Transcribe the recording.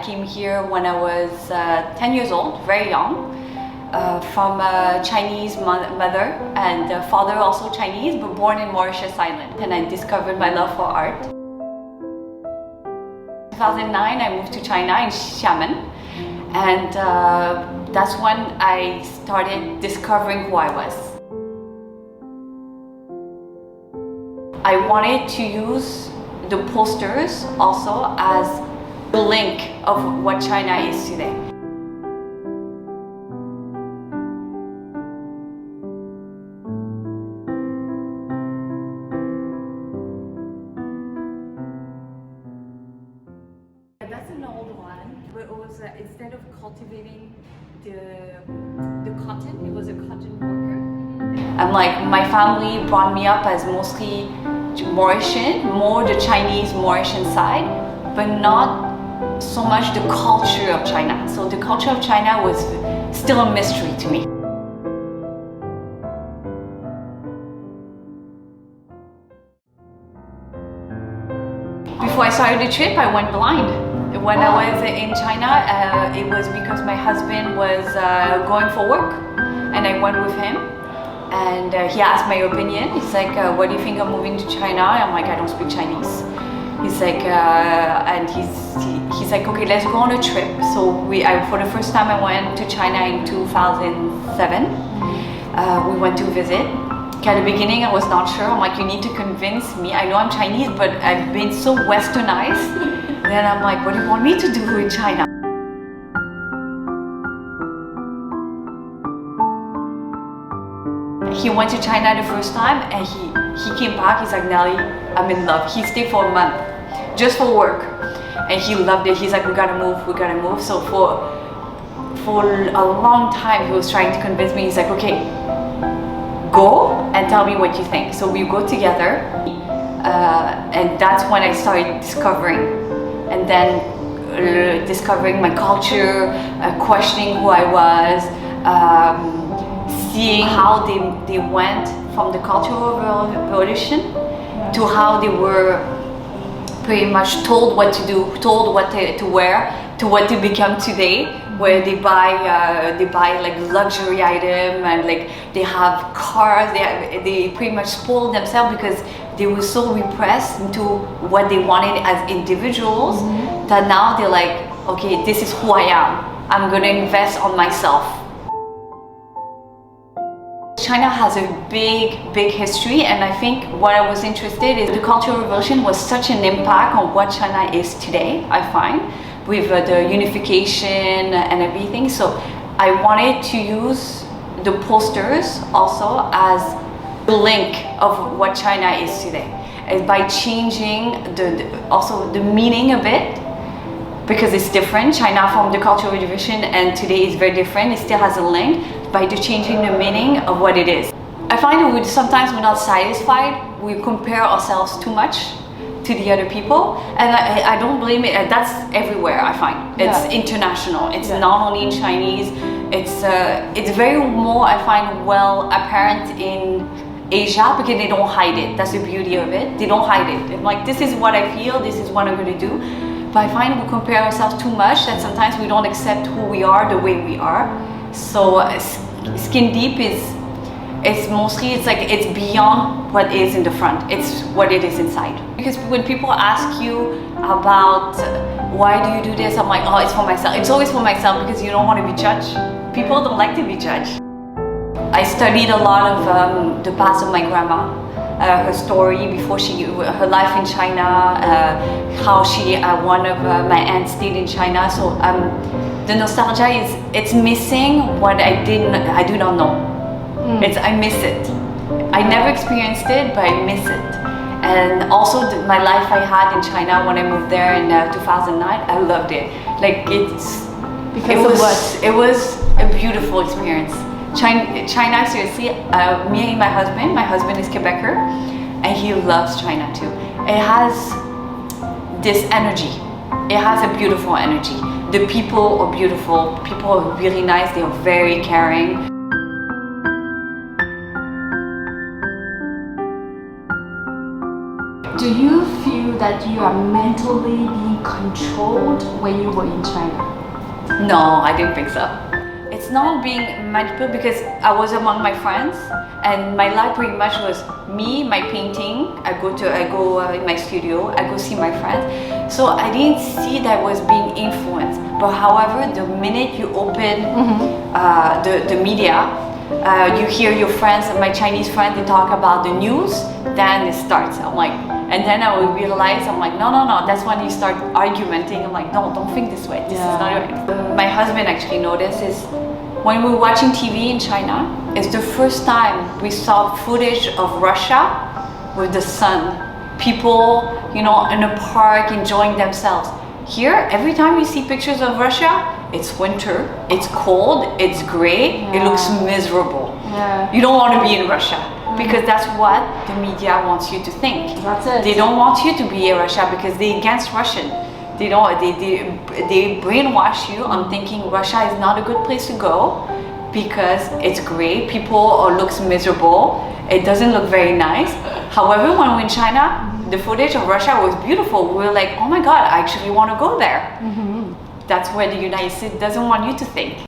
came here when I was 10 years old, very young, from a Chinese mother and father also Chinese, but born in Mauritius Island. And I discovered my love for art. In 2009, I moved to China in Xiamen, and that's when I started discovering who I was. I wanted to use the posters also as the link of what China is today. That's an old one, but it was instead of cultivating the cotton, it was a cotton worker. And like my family brought me up as mostly Mauritian, more the Chinese Mauritian side, but not so much the culture of China. So the culture of China was still a mystery to me. Before I started the trip, I went blind. When I was in China, it was because my husband was going for work, and I went with him. And he asked my opinion. He's like, what do you think of moving to China? I'm like, I don't speak Chinese. He's like, and he's like, okay, let's go on a trip. So for the first time I went to China in 2007. We went to visit. At the beginning I was not sure. I'm like, you need to convince me. I know I'm Chinese, but I've been so westernized. Then I'm like, what do you want me to do in China? He went to China the first time and he came back. He's like, Nelly, I'm in love. He stayed for a month just for work, and he loved it. He's like, we gotta move, we gotta move. So for a long time he was trying to convince me. He's like, okay, go and tell me what you think. So we go together, and that's when I started discovering, and then discovering my culture, questioning who I was, seeing how they went from the cultural revolution to how they were pretty much told what to do, told what to wear, to what to become today, where they buy like luxury item, and like they have cars. They pretty much spoiled themselves because they were so repressed into what they wanted as individuals, that now they're like, okay, this is who I am. I'm gonna invest on myself. China has a big history, and I think what I was interested in, the Cultural Revolution was such an impact on what China is today, I find, with the unification and everything. So I wanted to use the posters also as the link of what China is today, and by changing also the meaning a bit, because it's different. China from the Cultural Revolution and today is very different. It still has a link, by changing the meaning of what it is. I find that sometimes we're not satisfied. We compare ourselves too much to the other people, and I don't blame it. That's everywhere, I find. It's international. It's not only in Chinese. It's very more, I find, well apparent in Asia, because they don't hide it. That's the beauty of it. They don't hide it. I'm like, this is what I feel, this is what I'm going to do. But I find we compare ourselves too much, that sometimes we don't accept who we are the way we are. So skin deep is mostly, it's beyond what is in the front. It's what it is inside. Because when people ask you about why do you do this, I'm like, oh, it's for myself. It's always for myself, because you don't want to be judged. People don't like to be judged. I studied a lot of the past of my grandma. Her story before her life in China, how one of my aunts stayed in China. So the nostalgia it's missing what I do not know. I miss it. I never experienced it, but I miss it. And also my life I had in China when I moved there in 2009, I loved it. Like it was a beautiful experience. China, seriously, me and my husband is Quebecer, and he loves China too. It has this energy. It has a beautiful energy. The people are beautiful. People are really nice. They are very caring. Do you feel feel that you are mentally being controlled when you were in China? No, I didn't think so. It's not being manipulated because I was among my friends, and my life pretty much was me, my painting. I go in my studio. I go see my friends. So I didn't see that I was being influenced. But however, the minute you open the media, you hear your friends, my Chinese friends, they talk about the news. Then it starts. I'm like, and then I will realize, I'm like, no, that's when you start argumenting. I'm like, no, don't think this way. This is not right. My husband actually notices when we were watching TV in China, it's the first time we saw footage of Russia with the sun. People, in a park enjoying themselves. Here, every time you see pictures of Russia, it's winter, it's cold, it's gray, it looks miserable. Yeah. You don't want to be in Russia. Because that's what the media wants you to think. That's it. They don't want you to be in Russia because they're against Russian. They brainwash you on thinking Russia is not a good place to go because it's gray, people looks miserable, it doesn't look very nice. However, when we're in China, the footage of Russia was beautiful. We were like, oh my God, I actually want to go there. That's where the United States doesn't want you to think.